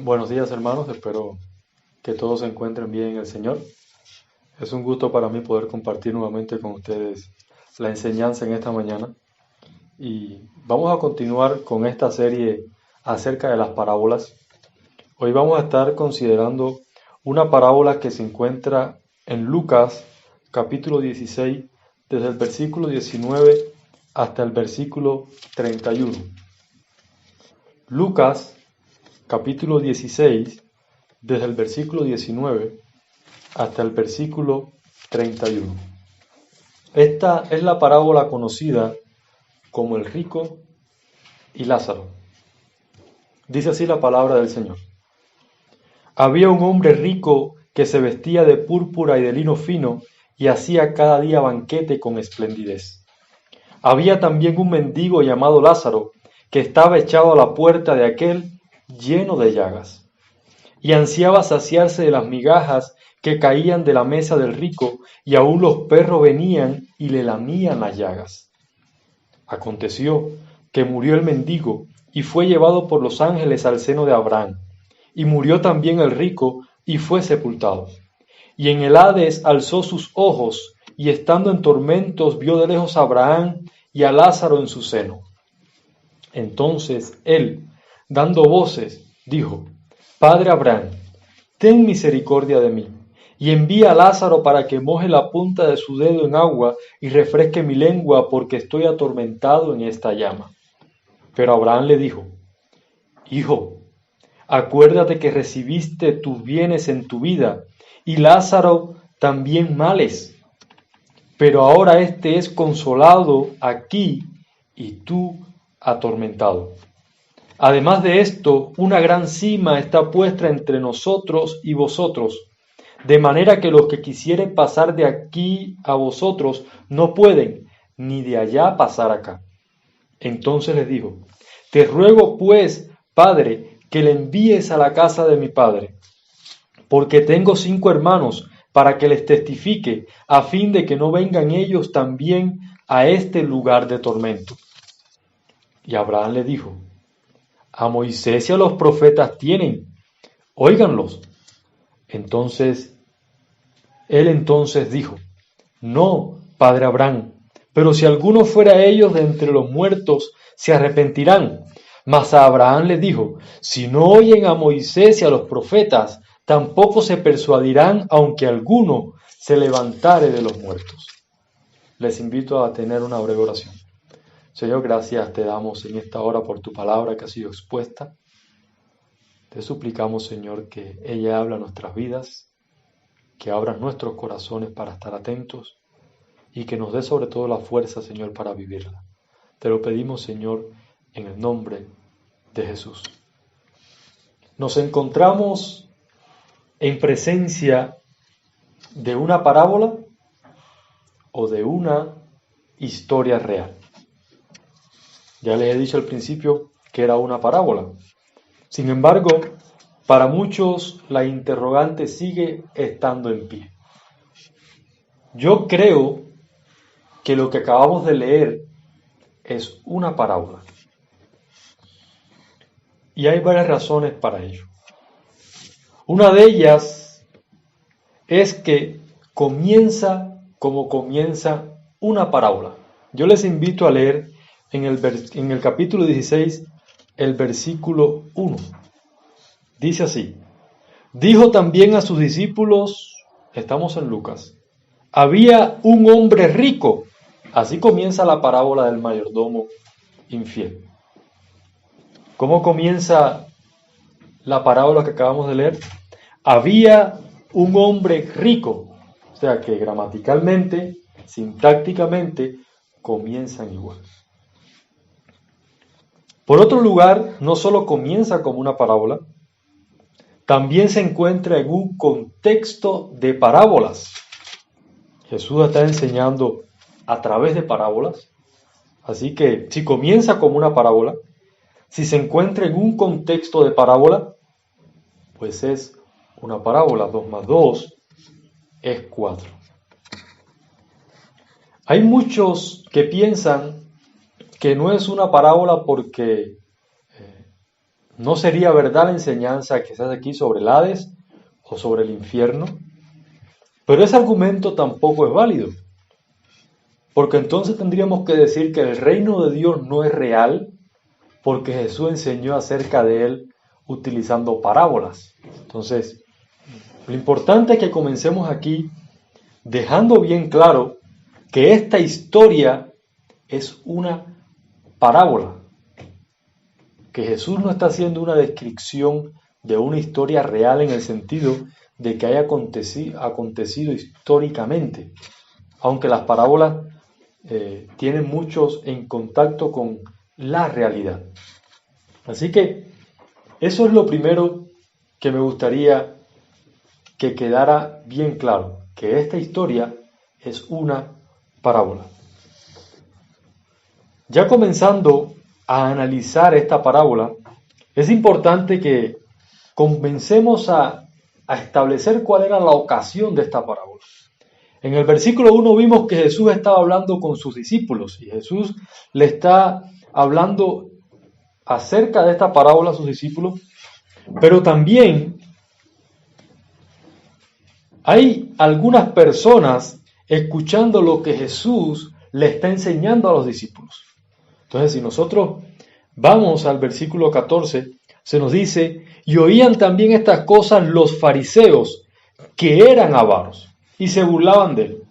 Buenos días hermanos, espero que todos se encuentren bien en el Señor. Es un gusto para mí poder compartir nuevamente con ustedes la enseñanza en esta mañana y vamos a continuar con esta serie acerca de las parábolas. Hoy vamos a estar considerando una parábola que se encuentra en Lucas capítulo 16 desde el versículo 19 hasta el versículo 31. Lucas capítulo 16 desde el versículo 19 hasta el versículo 31. Esta es la parábola conocida como el rico y Lázaro. Dice así la palabra del Señor. Había un hombre rico que se vestía de púrpura y de lino fino y hacía cada día banquete con esplendidez. Había también un mendigo llamado Lázaro que estaba echado a la puerta de aquel lleno de llagas y ansiaba saciarse de las migajas que caían de la mesa del rico, y aun los perros venían y le lamían las llagas. Aconteció que murió el mendigo y fue llevado por los ángeles al seno de Abraham, y murió también el rico y fue sepultado. Y en el Hades alzó sus ojos, y estando en tormentos vio de lejos a Abraham y a Lázaro en su seno. Entonces él, dando voces, dijo: Padre Abraham, ten misericordia de mí, y envía a Lázaro para que moje la punta de su dedo en agua y refresque mi lengua, porque estoy atormentado en esta llama. Pero Abraham le dijo: Hijo, acuérdate que recibiste tus bienes en tu vida, y Lázaro también males. Pero ahora éste es consolado aquí, y tú atormentado. Además de esto, una gran sima está puesta entre nosotros y vosotros, de manera que los que quisieren pasar de aquí a vosotros no pueden, ni de allá pasar acá. Entonces les dijo: Te ruego pues, Padre, que le envíes a la casa de mi padre, porque tengo 5 hermanos, para que les testifique, a fin de que no vengan ellos también a este lugar de tormento. Y Abraham le dijo: A Moisés y a los profetas tienen, óiganlos. Él entonces dijo: No, padre Abraham, pero si alguno fuera a ellos de entre los muertos, se arrepentirán. Mas a Abraham le dijo: Si no oyen a Moisés y a los profetas, tampoco se persuadirán, aunque alguno se levantare de los muertos. Les invito a tener una breve oración. Señor, gracias te damos en esta hora por tu palabra que ha sido expuesta. Te suplicamos, Señor, que ella habla a nuestras vidas, que abras nuestros corazones para estar atentos y que nos dé sobre todo la fuerza, Señor, para vivirla. Te lo pedimos, Señor, en el nombre de Jesús. Nos encontramos en presencia de una parábola o de una historia real. Ya les he dicho al principio que era una parábola. Sin embargo, para muchos la interrogante sigue estando en pie. Yo creo que lo que acabamos de leer es una parábola. Y hay varias razones para ello. Una de ellas es que comienza como comienza una parábola. Yo les invito a leer en el capítulo 16 el versículo 1. Dice así: Dijo también a sus discípulos, estamos en Lucas, había un hombre rico. Así comienza la parábola del mayordomo infiel. ¿Cómo comienza la parábola que acabamos de leer? Había un hombre rico. O sea que gramaticalmente, sintácticamente, comienzan igual. Por otro lugar, no solo comienza como una parábola, también se encuentra en un contexto de parábolas. Jesús está enseñando a través de parábolas. Así que si comienza como una parábola, si se encuentra en un contexto de parábola, pues es una parábola. 2 más 2 es 4. Hay muchos que piensan que no es una parábola porque ¿No sería verdad la enseñanza que se hace aquí sobre el Hades o sobre el infierno? Pero ese argumento tampoco es válido, porque entonces tendríamos que decir que el reino de Dios no es real, porque Jesús enseñó acerca de él utilizando parábolas. Entonces, lo importante es que comencemos aquí dejando bien claro que esta historia es una parábola, que Jesús no está haciendo una descripción de una historia real en el sentido de que haya acontecido históricamente, aunque las parábolas tienen muchos en contacto con la realidad. Así que eso es lo primero que me gustaría que quedara bien claro, que esta historia es una parábola. Ya comenzando a analizar esta parábola, es importante que comencemos a establecer cuál era la ocasión de esta parábola. En el versículo 1 vimos que Jesús estaba hablando con sus discípulos y Jesús le está hablando acerca de esta parábola a sus discípulos, pero también hay algunas personas escuchando lo que Jesús le está enseñando a los discípulos. Entonces, si nosotros vamos al versículo 14, se nos dice, y oían también estas cosas los fariseos, que eran avaros, y se burlaban de él.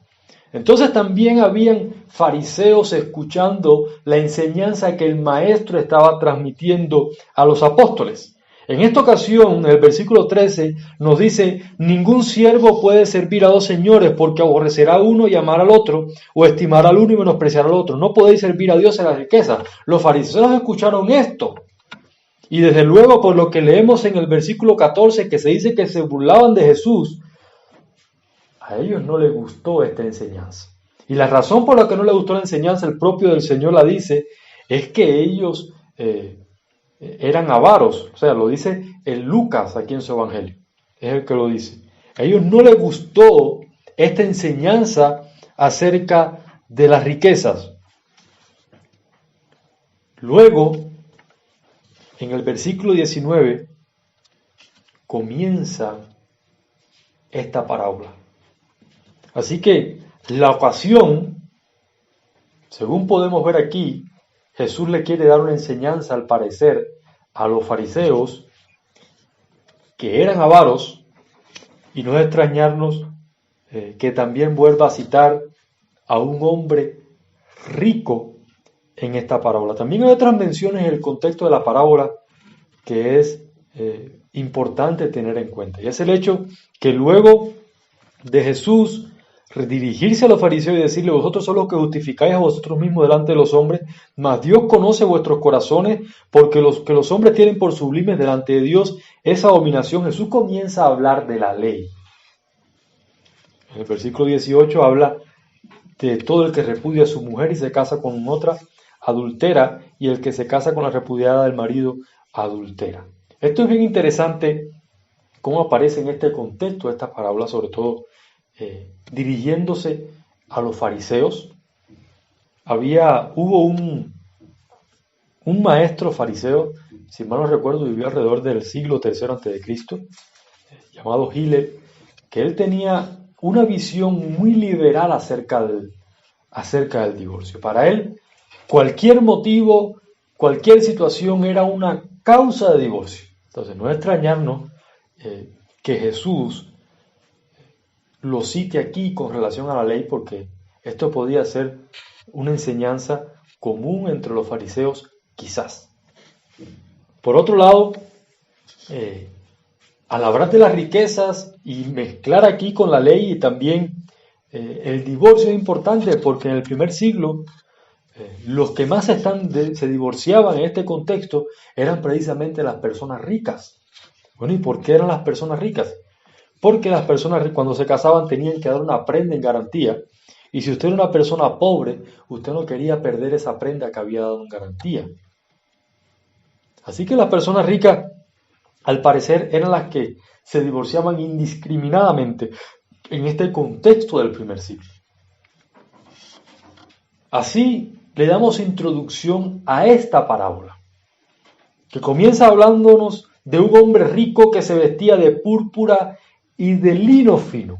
Entonces también habían fariseos escuchando la enseñanza que el maestro estaba transmitiendo a los apóstoles. En esta ocasión, el versículo 13 nos dice, ningún siervo puede servir a dos señores porque aborrecerá a uno y amará al otro, o estimará al uno y menospreciará al otro. No podéis servir a Dios en la riqueza. Los fariseos escucharon esto. Y desde luego, por lo que leemos en el versículo 14, que se dice que se burlaban de Jesús, a ellos no les gustó esta enseñanza. Y la razón por la que no les gustó la enseñanza, el propio del Señor la dice, es que ellos eran avaros. O sea, lo dice en Lucas aquí en su evangelio. Es el que lo dice. A ellos no les gustó esta enseñanza acerca de las riquezas. Luego, en el versículo 19, comienza esta parábola. Así que la ocasión, según podemos ver aquí, Jesús le quiere dar una enseñanza, al parecer, a los fariseos que eran avaros, y no es extrañarnos que también vuelva a citar a un hombre rico en esta parábola. También hay otras menciones en el contexto de la parábola que es importante tener en cuenta, y es el hecho que luego de Jesús dirigirse a los fariseos y decirle, vosotros sois los que justificáis a vosotros mismos delante de los hombres, mas Dios conoce vuestros corazones, porque los que los hombres tienen por sublimes delante de Dios es abominación. Jesús comienza a hablar de la ley. En el versículo 18 habla de todo el que repudia a su mujer y se casa con otra, adultera, y el que se casa con la repudiada del marido, adultera. Esto es bien interesante, cómo aparece en este contexto esta parábola, sobre todo dirigiéndose a los fariseos. Hubo un maestro fariseo, si mal no recuerdo, vivió alrededor del siglo III a.C., llamado Hillel, que él tenía una visión muy liberal acerca del divorcio. Para él, cualquier motivo, cualquier situación era una causa de divorcio. Entonces, no es extrañarnos que Jesús lo cite aquí con relación a la ley, porque esto podía ser una enseñanza común entre los fariseos, quizás. Por otro lado, al hablar de las riquezas y mezclar aquí con la ley y también el divorcio es importante, porque en el primer siglo los que más se divorciaban en este contexto eran precisamente las personas ricas. Bueno, ¿y por qué eran las personas ricas? Porque las personas cuando se casaban tenían que dar una prenda en garantía, y si usted era una persona pobre, usted no quería perder esa prenda que había dado en garantía. Así que las personas ricas, al parecer, eran las que se divorciaban indiscriminadamente en este contexto del primer siglo. Así le damos introducción a esta parábola. que comienza hablándonos de un hombre rico que se vestía de púrpura y de lino fino,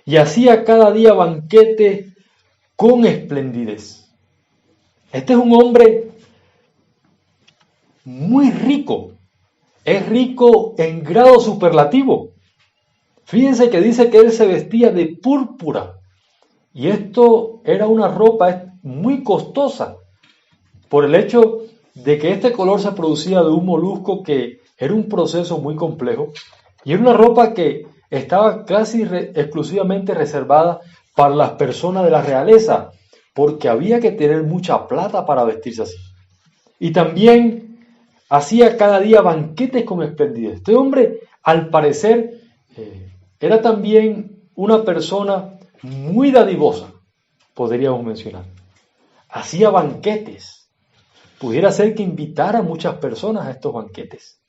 y hacía cada día banquete con esplendidez. Este es un hombre muy rico, es rico en grado superlativo. Fíjense que dice que él se vestía de púrpura, y esto era una ropa muy costosa, por el hecho de que este color se producía de un molusco que era un proceso muy complejo, y era una ropa que estaba casi exclusivamente reservada para las personas de la realeza, porque había que tener mucha plata para vestirse así. Y también hacía cada día banquetes con esplendidez. Este hombre, al parecer, era también una persona muy dadivosa, podríamos mencionar. Hacía banquetes. Pudiera ser que invitara a muchas personas a estos banquetes.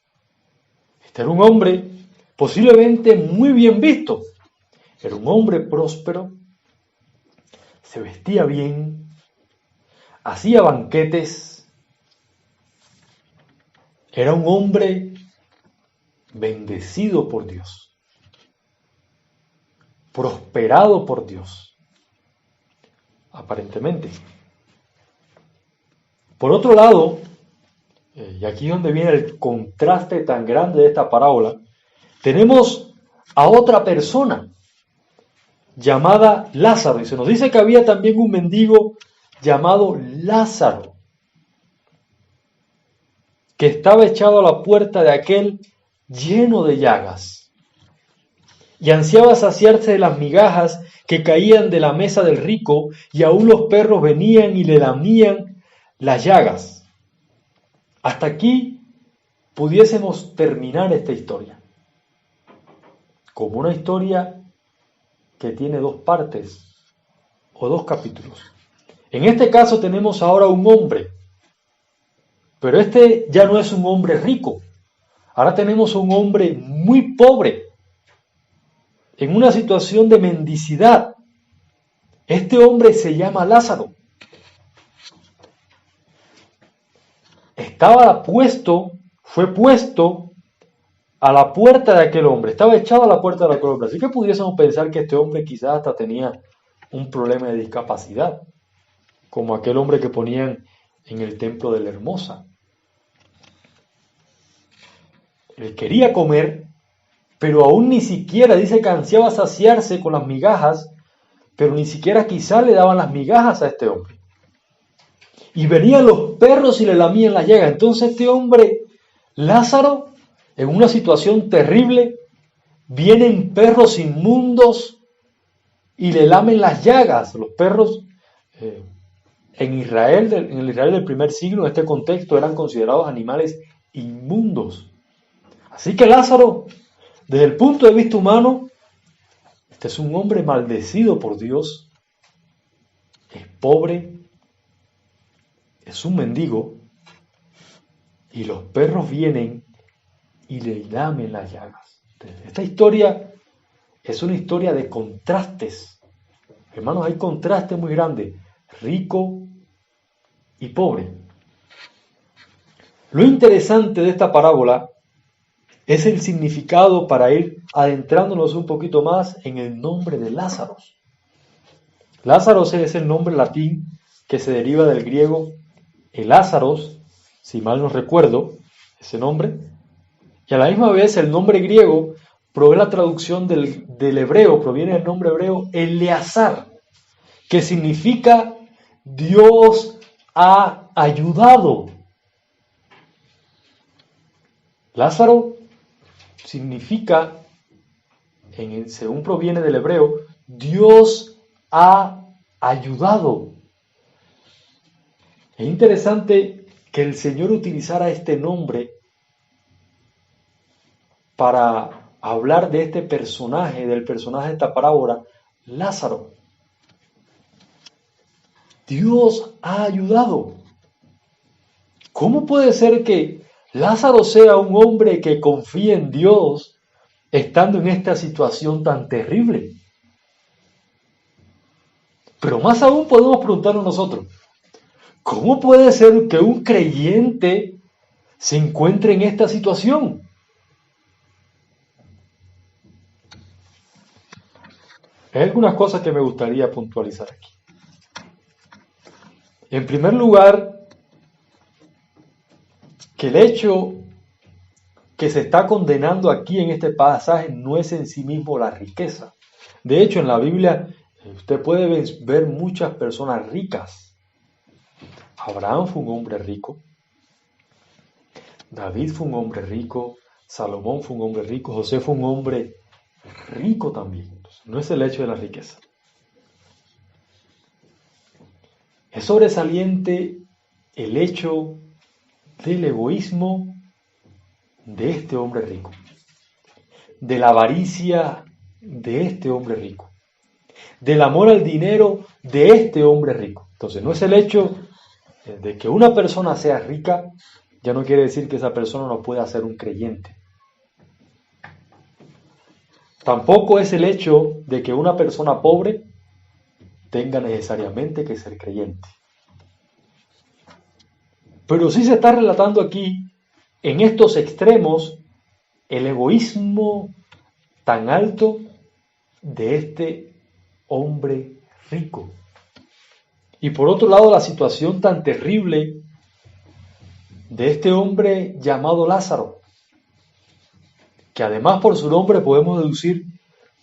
Este era un hombre posiblemente muy bien visto. Era un hombre próspero, se vestía bien, hacía banquetes. Era un hombre bendecido por Dios, prosperado por Dios, aparentemente. Por otro lado, y aquí es donde viene el contraste tan grande de esta parábola, tenemos a otra persona llamada Lázaro, y se nos dice que había también un mendigo llamado Lázaro, que estaba echado a la puerta de aquel lleno de llagas, y ansiaba saciarse de las migajas que caían de la mesa del rico, y aún los perros venían y le lamían las llagas. Hasta aquí pudiésemos terminar esta historia, como una historia que tiene dos partes o dos capítulos. En este caso tenemos ahora un hombre, pero este ya no es un hombre rico. Ahora tenemos un hombre muy pobre, en una situación de mendicidad. Este hombre se llama Lázaro. Fue puesto a la puerta de aquel hombre, estaba echado a la puerta de aquel hombre. Así que pudiésemos pensar que este hombre quizás hasta tenía un problema de discapacidad, como aquel hombre que ponían en el templo de la Hermosa. Él quería comer, pero aún ni siquiera, dice que ansiaba saciarse con las migajas, pero ni siquiera quizás le daban las migajas a este hombre. Y venían los perros y le lamían las llagas. Entonces este hombre, Lázaro, en una situación terrible, vienen perros inmundos y le lamen las llagas. Los perros en el Israel del primer siglo, en este contexto, eran considerados animales inmundos. Así que Lázaro, desde el punto de vista humano, este es un hombre maldecido por Dios, es pobre, es un mendigo, y los perros vienen y le lamen las llagas. Esta historia es una historia de contrastes. Hermanos, hay contrastes muy grandes, rico y pobre. Lo interesante de esta parábola es el significado, para ir adentrándonos un poquito más en el nombre de Lázaro. Lázaro es el nombre latín que se deriva del griego Lázaros, si mal no recuerdo, ese nombre, y a la misma vez el nombre griego proviene la traducción del hebreo, proviene del nombre hebreo Eleazar, que significa Dios ha ayudado. Lázaro significa, según proviene del hebreo, Dios ha ayudado. Es interesante que el Señor utilizara este nombre para hablar de este personaje, del personaje de esta parábola, Lázaro. Dios ha ayudado. ¿Cómo puede ser que Lázaro sea un hombre que confía en Dios estando en esta situación tan terrible? Pero más aún podemos preguntarnos nosotros, ¿cómo puede ser que un creyente se encuentre en esta situación. Hay algunas cosas que me gustaría puntualizar aquí. En primer lugar, que el hecho que se está condenando aquí en este pasaje no es en sí mismo la riqueza. De hecho, en la Biblia usted puede ver muchas personas ricas. Abraham fue un hombre rico. David fue un hombre rico. Salomón fue un hombre rico. José fue un hombre rico también. Entonces, no es el hecho de la riqueza. Es sobresaliente el hecho del egoísmo de este hombre rico, de la avaricia de este hombre rico, del amor al dinero de este hombre rico. Entonces, no es el hecho de que una persona sea rica, ya no quiere decir que esa persona no pueda ser un creyente. Tampoco es el hecho de que una persona pobre tenga necesariamente que ser creyente. Pero sí se está relatando aquí, en estos extremos, el egoísmo tan alto de este hombre rico. Y por otro lado, la situación tan terrible de este hombre llamado Lázaro, que además por su nombre podemos deducir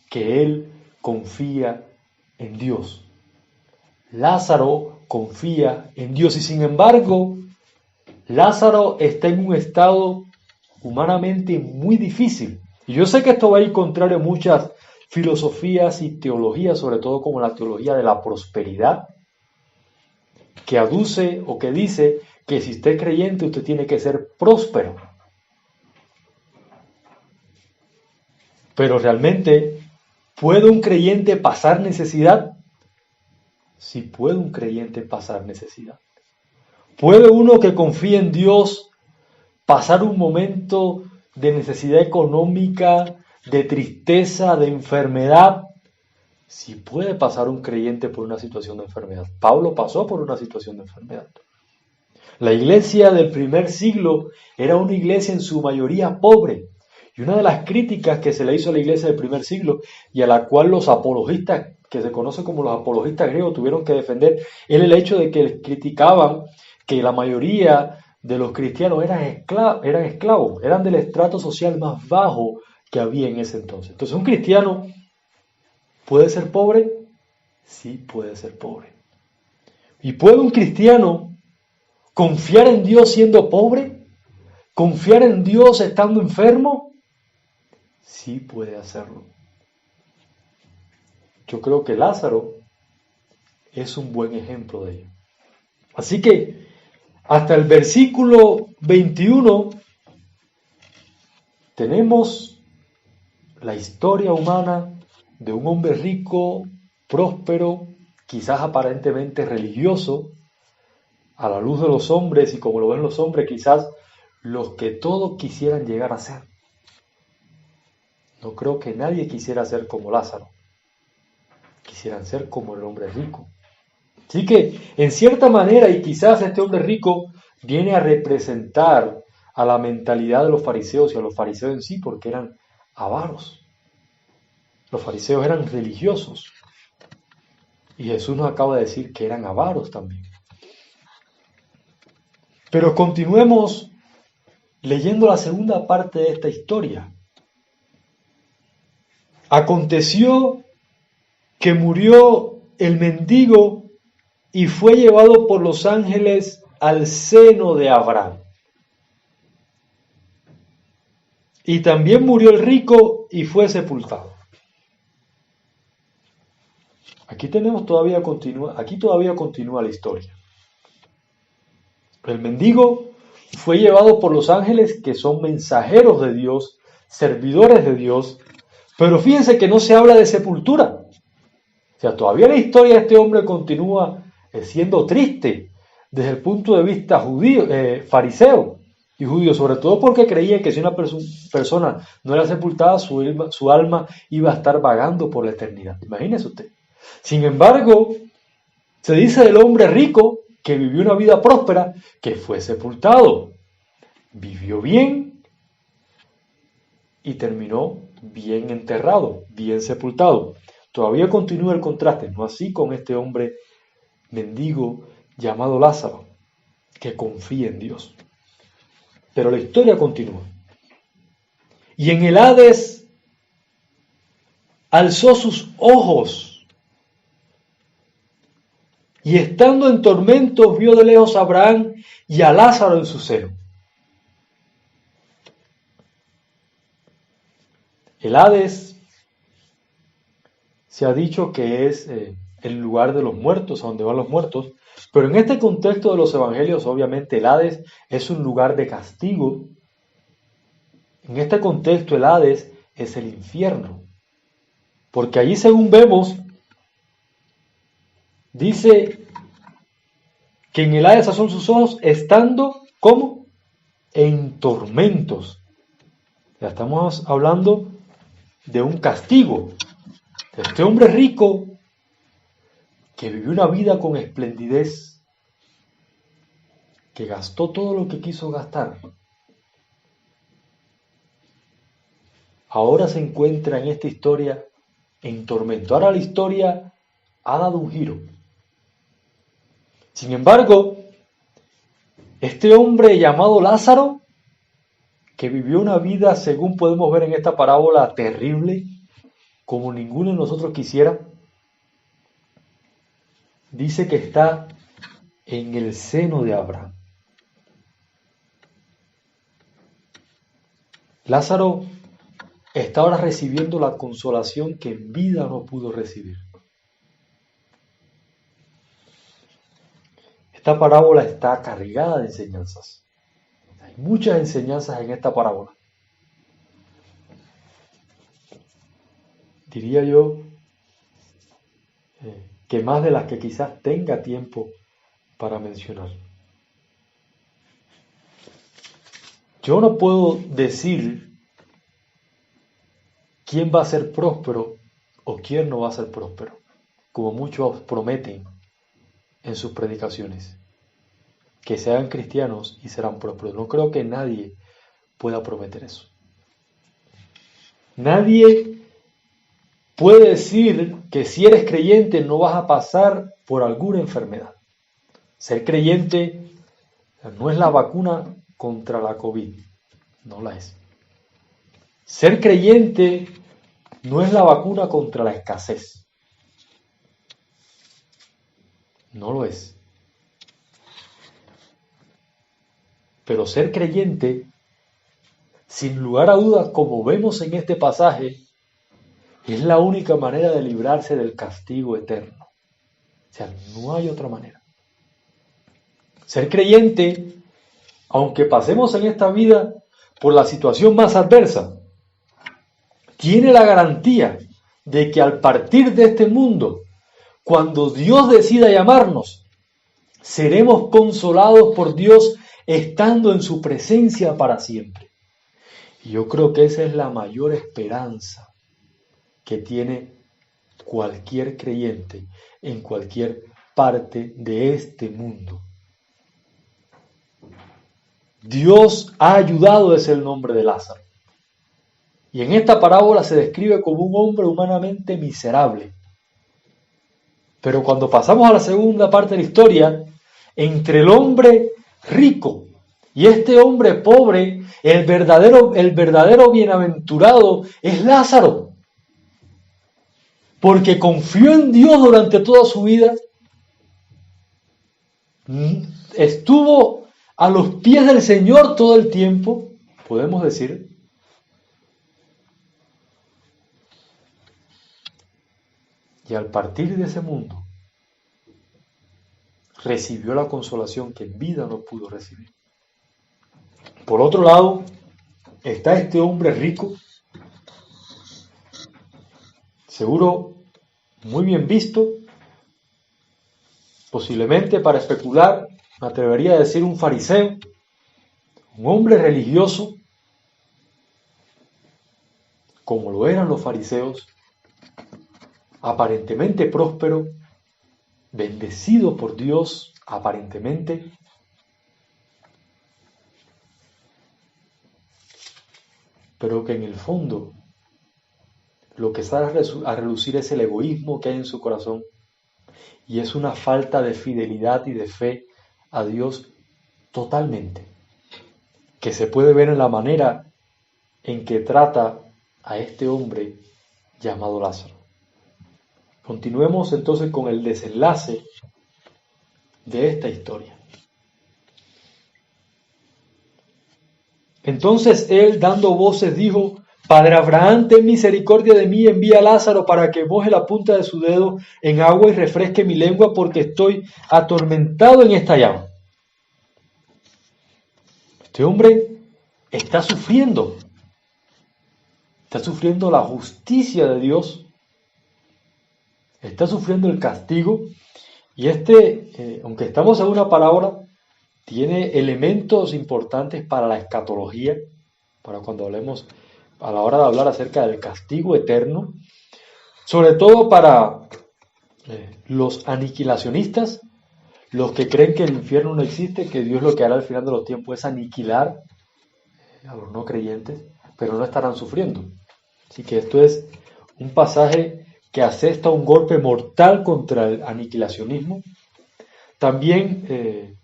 que él confía en Dios. Lázaro confía en Dios y sin embargo, Lázaro está en un estado humanamente muy difícil. Y yo sé que esto va a ir contrario a muchas filosofías y teologías, sobre todo como la teología de la prosperidad, que aduce o que dice que si usted es creyente, usted tiene que ser próspero. Pero realmente, ¿puede un creyente pasar necesidad? Sí puede un creyente pasar necesidad. ¿Puede uno que confía en Dios pasar un momento de necesidad económica, de tristeza, de enfermedad? Sí puede pasar un creyente por una situación de enfermedad. Pablo pasó por una situación de enfermedad. La iglesia del primer siglo era una iglesia en su mayoría pobre. Y una de las críticas que se le hizo a la iglesia del primer siglo y a la cual los apologistas, que se conocen como los apologistas griegos, tuvieron que defender, era el hecho de que criticaban que la mayoría de los cristianos eran esclavos, eran del estrato social más bajo que había en ese entonces. Entonces, ¿un cristiano puede ser pobre? Sí puede ser pobre. ¿Y puede un cristiano confiar en Dios siendo pobre? ¿Confiar en Dios estando enfermo? Sí puede hacerlo. Yo creo que Lázaro es un buen ejemplo de ello. Así que hasta el versículo 21 tenemos la historia humana de un hombre rico, próspero, quizás aparentemente religioso, a la luz de los hombres y como lo ven los hombres, quizás los que todos quisieran llegar a ser. No creo que nadie quisiera ser como Lázaro. Quisieran ser como el hombre rico. Así que, en cierta manera, y quizás este hombre rico viene a representar a la mentalidad de los fariseos y a los fariseos en sí, porque eran avaros. Los fariseos eran religiosos. Y Jesús nos acaba de decir que eran avaros también. Pero continuemos leyendo la segunda parte de esta historia. Aconteció que murió el mendigo y fue llevado por los ángeles al seno de Abraham. Y también murió el rico y fue sepultado. Aquí todavía continúa la historia. El mendigo fue llevado por los ángeles, que son mensajeros de Dios, servidores de Dios, pero fíjense que no se habla de sepultura. O sea, todavía la historia de este hombre continúa siendo triste desde el punto de vista fariseo y judío, sobre todo porque creían que si una persona no era sepultada, su alma iba a estar vagando por la eternidad. Imagínese usted. Sin embargo, se dice del hombre rico que vivió una vida próspera, que fue sepultado. vivió bien y terminó bien enterrado, bien sepultado. Todavía continúa el contraste, no así con este hombre mendigo llamado Lázaro, que confía en Dios. Pero la historia continúa. Y en el Hades alzó sus ojos y estando en tormentos vio de lejos a Abraham y a Lázaro en su seno. El Hades se ha dicho que es el lugar de los muertos, a donde van los muertos, pero en este contexto de los evangelios, obviamente el Hades es un lugar de castigo. En este contexto el Hades es el infierno, porque allí, según vemos, dice que en el Hades son sus ojos estando, ¿cómo? En tormentos. Ya estamos hablando de un castigo. Este hombre rico que vivió una vida con esplendidez, que gastó todo lo que quiso gastar, ahora se encuentra en esta historia en tormento. Ahora la historia ha dado un giro. Sin embargo, este hombre llamado Lázaro, que vivió una vida, según podemos ver en esta parábola, terrible, como ninguno de nosotros quisiera, dice que está en el seno de Abraham. Lázaro está ahora recibiendo la consolación que en vida no pudo recibir. Esta parábola está cargada de enseñanzas. Hay muchas enseñanzas en esta parábola. Diría yo que más de las que quizás tenga tiempo para mencionar. Yo no puedo decir quién va a ser próspero o quién no va a ser próspero, como muchos prometen en sus predicaciones, que sean cristianos y serán prósperos. No creo que nadie pueda prometer eso. Nadie puede decir que si eres creyente no vas a pasar por alguna enfermedad. Ser creyente no es la vacuna contra la COVID, no la es. Ser creyente no es la vacuna contra la escasez, no lo es. Pero ser creyente, sin lugar a dudas, como vemos en este pasaje, es la única manera de librarse del castigo eterno. O sea, no hay otra manera. Ser creyente, aunque pasemos en esta vida por la situación más adversa, tiene la garantía de que al partir de este mundo, cuando Dios decida llamarnos, seremos consolados por Dios estando en su presencia para siempre. Y yo creo que esa es la mayor esperanza que tiene cualquier creyente en cualquier parte de este mundo. Dios ha ayudado, es el nombre de Lázaro. Y en esta parábola se describe como un hombre humanamente miserable. Pero cuando pasamos a la segunda parte de la historia, entre el hombre rico y este hombre pobre, el verdadero bienaventurado es Lázaro. Porque confió en Dios durante toda su vida, estuvo a los pies del Señor todo el tiempo, podemos decir. Y al partir de ese mundo, recibió la consolación que en vida no pudo recibir. Por otro lado, está este hombre rico, seguro muy bien visto, posiblemente para especular, me atrevería a decir un fariseo, un hombre religioso, como lo eran los fariseos, aparentemente próspero, bendecido por Dios, aparentemente, pero que en el fondo lo que sale a relucir es el egoísmo que hay en su corazón y es una falta de fidelidad y de fe a Dios totalmente, que se puede ver en la manera en que trata a este hombre llamado Lázaro. Continuemos entonces con el desenlace de esta historia. Entonces él, dando voces, dijo: Padre Abraham, ten misericordia de mí, envía a Lázaro para que moje la punta de su dedo en agua y refresque mi lengua, porque estoy atormentado en esta llama. Este hombre está sufriendo la justicia de Dios, está sufriendo el castigo, y aunque estamos en una parábola, tiene elementos importantes para la escatología, para cuando hablemos, a la hora de hablar acerca del castigo eterno, sobre todo para los aniquilacionistas, los que creen que el infierno no existe, que Dios lo que hará al final de los tiempos es aniquilar a los no creyentes, pero no estarán sufriendo. Así que esto es un pasaje que asesta un golpe mortal contra el aniquilacionismo. También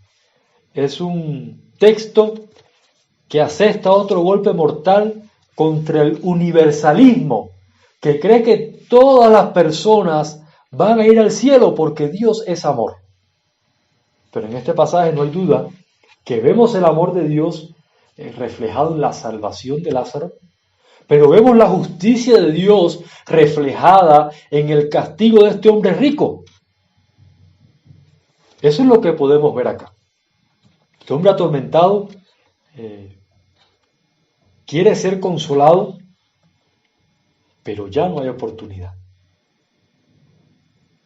es un texto que asesta otro golpe mortal contra el universalismo, que cree que todas las personas van a ir al cielo porque Dios es amor. Pero en este pasaje no hay duda que vemos el amor de Dios reflejado en la salvación de Lázaro, pero vemos la justicia de Dios reflejada en el castigo de este hombre rico. Eso es lo que podemos ver acá. Este hombre atormentado quiere ser consolado, pero ya no hay oportunidad.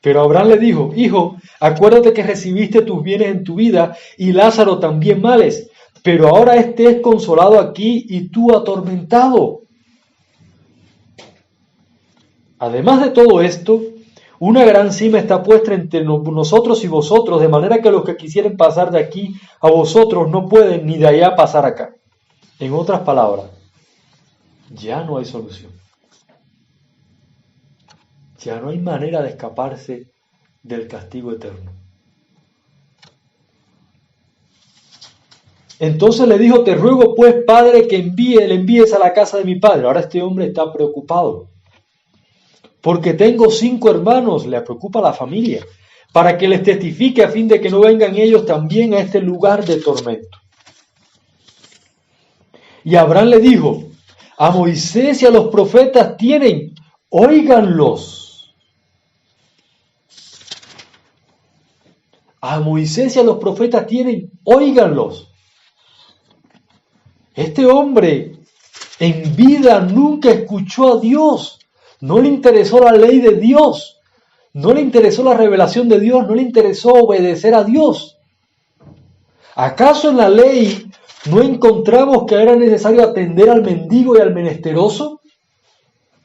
Pero Abraham le dijo: Hijo, acuérdate que recibiste tus bienes en tu vida y Lázaro también males, pero ahora este es consolado aquí y tú atormentado. Además de todo esto, una gran cima está puesta entre nosotros y vosotros, de manera que los que quisieren pasar de aquí a vosotros no pueden ni de allá pasar acá. En otras palabras, ya no hay solución. Ya no hay manera de escaparse del castigo eterno. Entonces le dijo: Te ruego pues, Padre, que le envíes a la casa de mi padre. Ahora este hombre está preocupado, porque tengo 5 hermanos, le preocupa la familia, para que les testifique a fin de que no vengan ellos también a este lugar de tormento. Y Abraham le dijo: A Moisés y a los profetas tienen, óiganlos. A Moisés y a los profetas tienen, óiganlos. Este hombre en vida nunca escuchó a Dios. No le interesó la ley de Dios. No le interesó la revelación de Dios. No le interesó obedecer a Dios. ¿Acaso en la ley no encontramos que era necesario atender al mendigo y al menesteroso?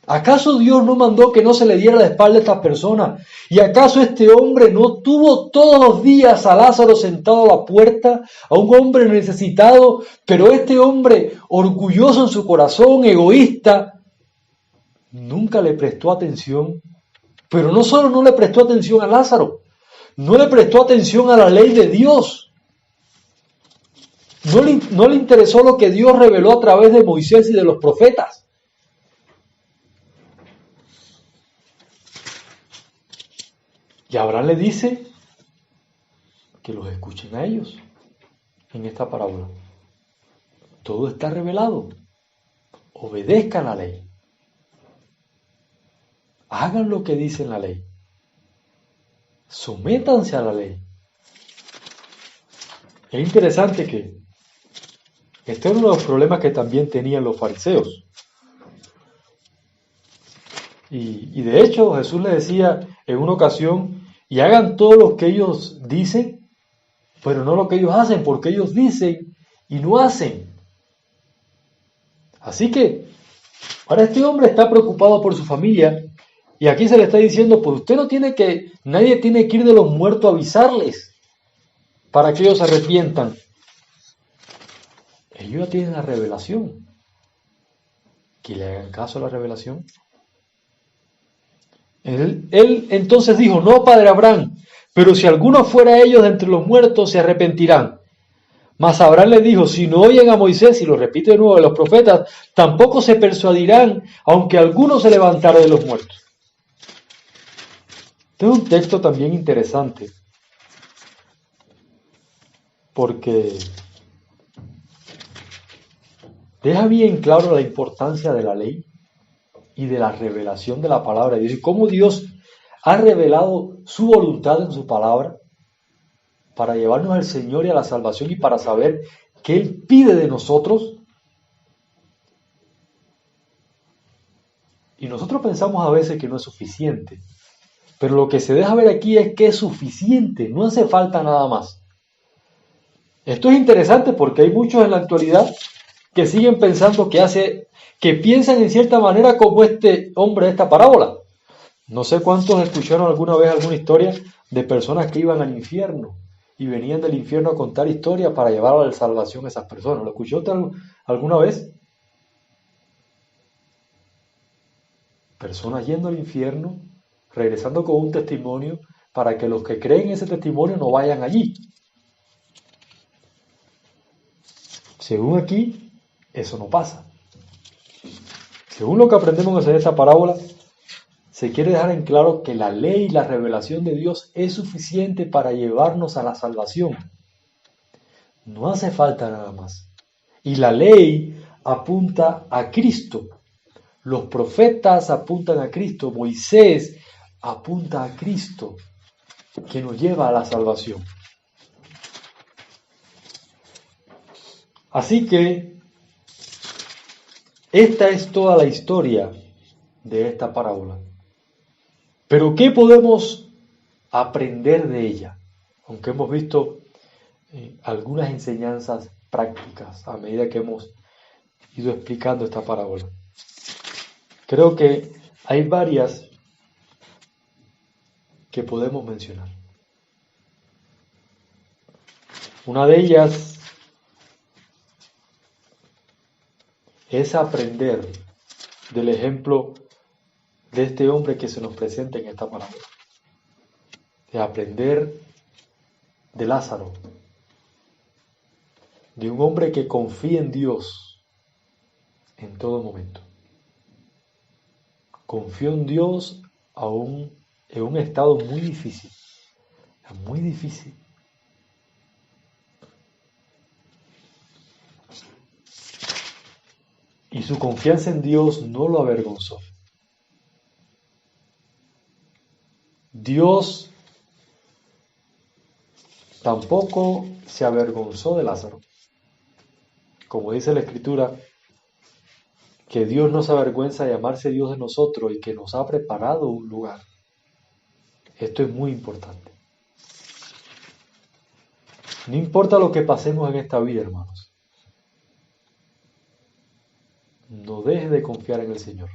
¿Acaso Dios no mandó que no se le diera la espalda a estas personas? ¿Y acaso este hombre no tuvo todos los días a Lázaro sentado a la puerta, a un hombre necesitado, pero este hombre orgulloso en su corazón, egoísta, nunca le prestó atención? Pero no solo no le prestó atención a Lázaro, no le prestó atención a la ley de Dios. No le interesó lo que Dios reveló a través de Moisés y de los profetas. Y Abraham le dice que los escuchen a ellos en esta parábola. Todo está revelado. Obedezcan la ley. Hagan lo que dice la ley. Sométanse a la ley. Es interesante que este es uno de los problemas que también tenían los fariseos. Y de hecho Jesús le decía en una ocasión: y hagan todo lo que ellos dicen, pero no lo que ellos hacen, porque ellos dicen y no hacen. Así que ahora este hombre está preocupado por su familia, y aquí se le está diciendo: pues nadie tiene que ir de los muertos a avisarles para que ellos se arrepientan. Ellos ya tienen la revelación. que le hagan caso a la revelación. Él entonces dijo: no, padre Abraham, pero si alguno fuera ellos de entre los muertos, se arrepentirán. Mas Abraham le dijo: si no oyen a Moisés, y lo repite de nuevo, de los profetas, tampoco se persuadirán, aunque alguno se levantara de los muertos. Este es un texto también interesante, porque deja bien claro la importancia de la ley y de la revelación de la palabra de Dios, y cómo Dios ha revelado su voluntad en su palabra para llevarnos al Señor y a la salvación, y para saber qué Él pide de nosotros. Y nosotros pensamos a veces que no es suficiente, pero lo que se deja ver aquí es que es suficiente, no hace falta nada más. Esto es interesante porque hay muchos en la actualidad que siguen pensando que piensan en cierta manera como este hombre de esta parábola. No sé cuántos escucharon alguna vez alguna historia de personas que iban al infierno y venían del infierno a contar historias para llevar a la salvación a esas personas. ¿Lo escuchó alguna vez? Personas yendo al infierno, regresando con un testimonio para que los que creen ese testimonio no vayan allí. Según aquí, eso no pasa. Según lo que aprendemos en esta parábola, se quiere dejar en claro que la ley y la revelación de Dios es suficiente para llevarnos a la salvación. No hace falta nada más. Y la ley apunta a Cristo. Los profetas apuntan a Cristo. Moisés apunta a Cristo, que nos lleva a la salvación. Así que esta es toda la historia de esta parábola. Pero ¿qué podemos aprender de ella? Aunque hemos visto algunas enseñanzas prácticas a medida que hemos ido explicando esta parábola. Creo que hay varias que podemos mencionar. Una de ellas es aprender del ejemplo de este hombre que se nos presenta en esta parábola. De aprender de Lázaro, de un hombre que confía en Dios en todo momento. Confió en Dios aún en un estado muy difícil, muy difícil. Y su confianza en Dios no lo avergonzó. Dios tampoco se avergonzó de Lázaro. Como dice la Escritura, que Dios no se avergüenza de llamarse Dios de nosotros y que nos ha preparado un lugar. Esto es muy importante. No importa lo que pasemos en esta vida, hermanos. No dejes de confiar en el Señor.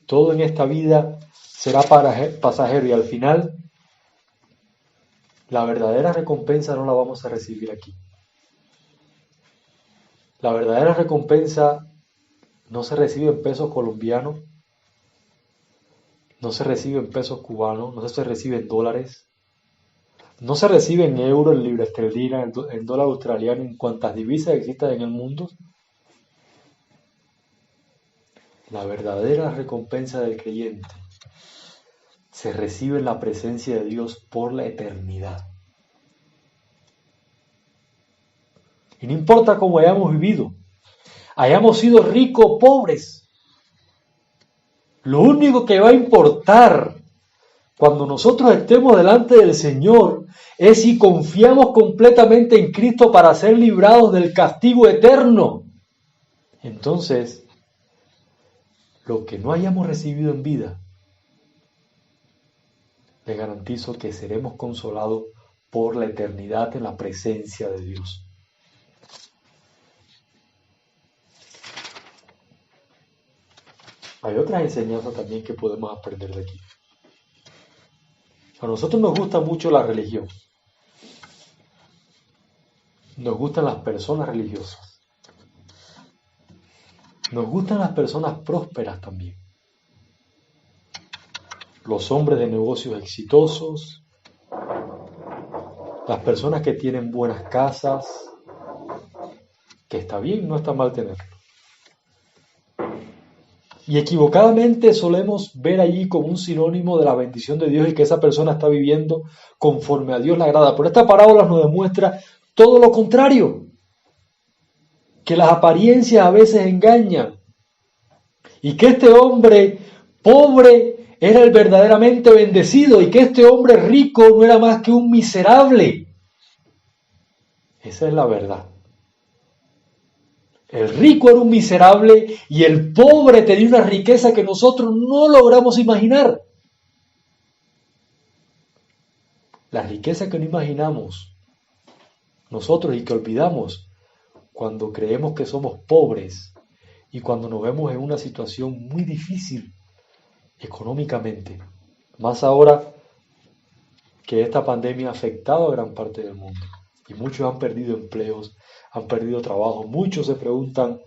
Todo en esta vida será pasajero, y al final la verdadera recompensa no la vamos a recibir aquí. La verdadera recompensa no se recibe en pesos colombianos, no se recibe en pesos cubanos, no se recibe en dólares, no se recibe en euros, en libra esterlina, en dólar australiano, en cuantas divisas existan en el mundo. La verdadera recompensa del creyente se recibe en la presencia de Dios por la eternidad. Y no importa cómo hayamos vivido, hayamos sido ricos o pobres, lo único que va a importar cuando nosotros estemos delante del Señor es si confiamos completamente en Cristo para ser librados del castigo eterno. Entonces, lo que no hayamos recibido en vida, les garantizo que seremos consolados por la eternidad en la presencia de Dios. Hay otras enseñanzas también que podemos aprender de aquí. A nosotros nos gusta mucho la religión. Nos gustan las personas religiosas. Nos gustan las personas prósperas también. Los hombres de negocios exitosos, las personas que tienen buenas casas, que está bien, no está mal tenerlo. Y equivocadamente solemos ver allí como un sinónimo de la bendición de Dios y que esa persona está viviendo conforme a Dios le agrada. Pero esta parábola nos demuestra todo lo contrario, que las apariencias a veces engañan y que este hombre pobre era el verdaderamente bendecido y que este hombre rico no era más que un miserable. Esa es la verdad. El rico era un miserable y el pobre tenía una riqueza que nosotros no logramos imaginar. La riqueza que no imaginamos nosotros y que olvidamos cuando creemos que somos pobres y cuando nos vemos en una situación muy difícil económicamente. Más ahora que esta pandemia ha afectado a gran parte del mundo y muchos han perdido empleos, han perdido trabajo. Muchos se preguntan,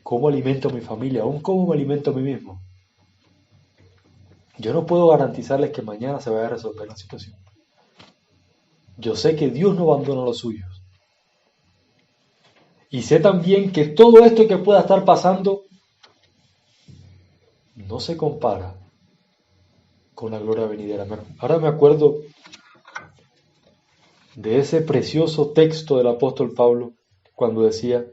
¿cómo alimento a mi familia? ¿Aún cómo me alimento a mí mismo? Yo no puedo garantizarles que mañana se vaya a resolver la situación. Yo sé que Dios no abandona a los suyos. Y sé también que todo esto que pueda estar pasando no se compara con la gloria venidera. Ahora me acuerdo de ese precioso texto del apóstol Pablo cuando decía,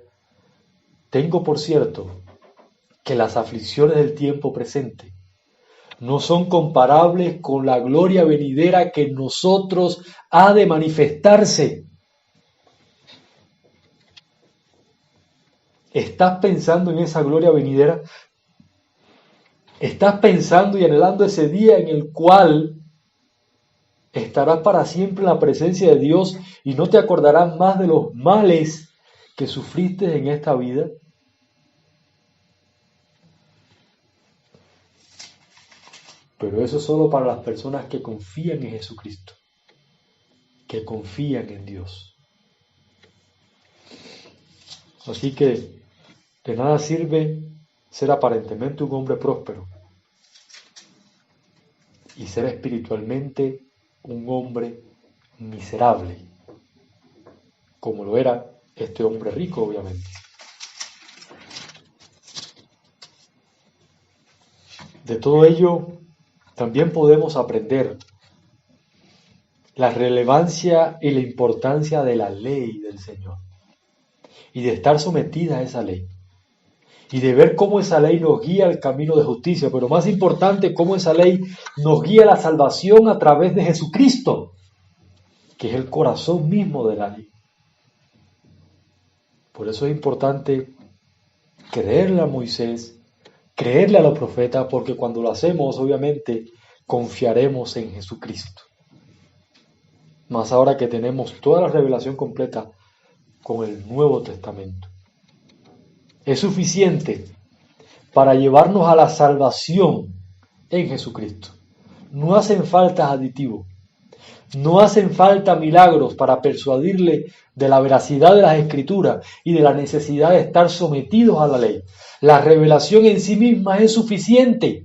tengo por cierto que las aflicciones del tiempo presente no son comparables con la gloria venidera que en nosotros ha de manifestarse. ¿Estás pensando en esa gloria venidera? ¿Estás pensando y anhelando ese día en el cual estarás para siempre en la presencia de Dios y no te acordarás más de los males que sufriste en esta vida? Pero eso es solo para las personas que confían en Jesucristo, que confían en Dios. Así que de nada sirve ser aparentemente un hombre próspero y ser espiritualmente un hombre miserable, como lo era este hombre rico, obviamente. De todo ello, también podemos aprender la relevancia y la importancia de la ley del Señor y de estar sometida a esa ley y de ver cómo esa ley nos guía al camino de justicia, pero más importante, cómo esa ley nos guía a la salvación a través de Jesucristo, que es el corazón mismo de la ley. Por eso es importante creerle a Moisés, creerle a los profetas, porque cuando lo hacemos, obviamente, confiaremos en Jesucristo. Más ahora que tenemos toda la revelación completa con el Nuevo Testamento. Es suficiente para llevarnos a la salvación en Jesucristo. No hacen falta aditivos, no hacen falta milagros para persuadirle de la veracidad de las Escrituras y de la necesidad de estar sometidos a la ley. La revelación en sí misma es suficiente.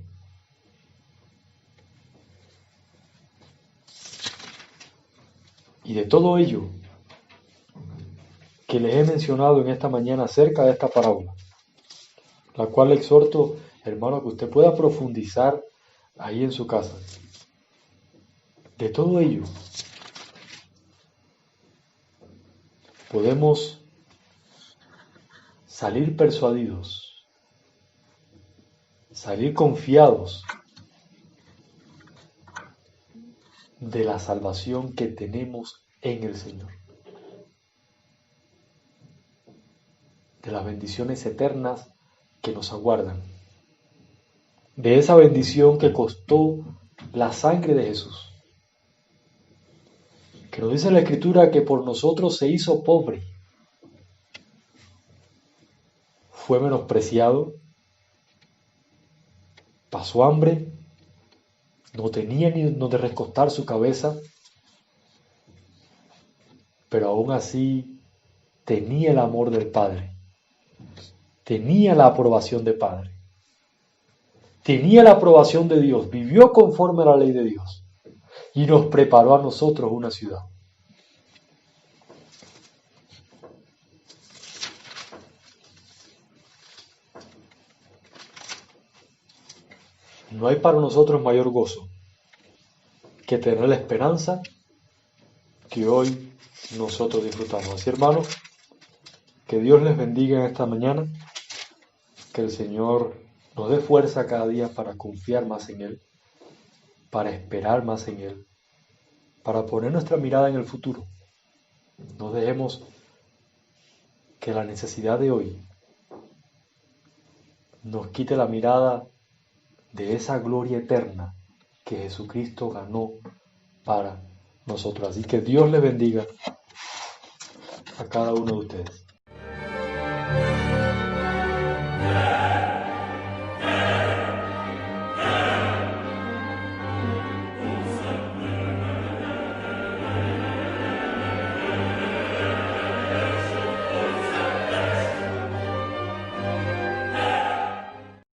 Y de todo ello que les he mencionado en esta mañana acerca de esta parábola, la cual le exhorto, hermano, que usted pueda profundizar ahí en su casa. De todo ello podemos salir persuadidos, salir confiados de la salvación que tenemos en el Señor, de las bendiciones eternas que nos aguardan, de esa bendición que costó la sangre de Jesús, que nos dice la Escritura que por nosotros se hizo pobre, fue menospreciado, pasó hambre, no tenía ni donde recostar su cabeza, pero aún así tenía el amor del Padre tenía la aprobación de Padre, tenía la aprobación de Dios, vivió conforme a la ley de Dios y nos preparó a nosotros una ciudad. No hay para nosotros mayor gozo que tener la esperanza que hoy nosotros disfrutamos. Así, hermanos, que Dios les bendiga en esta mañana, que el Señor nos dé fuerza cada día para confiar más en Él, para esperar más en Él, para poner nuestra mirada en el futuro. No dejemos que la necesidad de hoy nos quite la mirada de esa gloria eterna que Jesucristo ganó para nosotros. Así que Dios les bendiga a cada uno de ustedes.